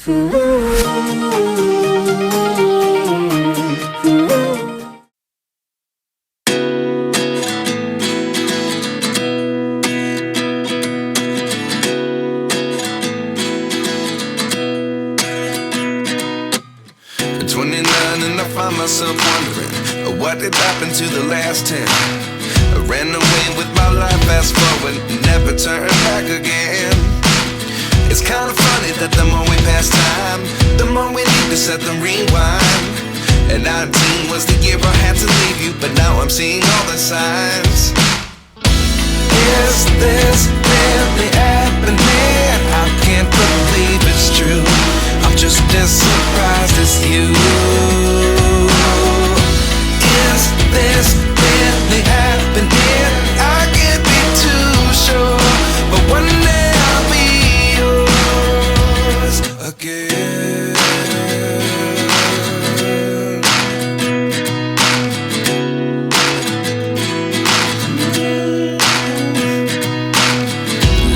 And I find myself wondering, what did happen to the last 10? I ran away with my life, fast forward, never turn back again. It's kind of funny that the more we pass time, the more we need to set them rewind. And 19 was the year I had to leave you, but now I'm seeing all the signs. Is this really happening? I can't believe it's true. I'm just as surprised as you. Is this really happening? I can't be too sure, but one day I'll be yours again.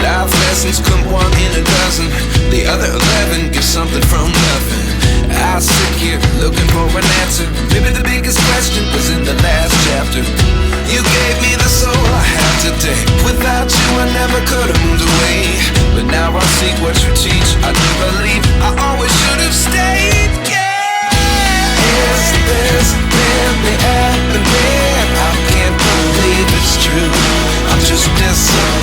Life lessons come one in a dozen. The other 11 give something from nothing. I sit here looking for an answer. Maybe the biggest question was in the last chapter. You gave me the soul I have today. Without you I never could have moved away. But now I see what you teach. I do believe I always should have stayed. Yeah. Is this really happening? I can't believe it's true. I'm just as surprised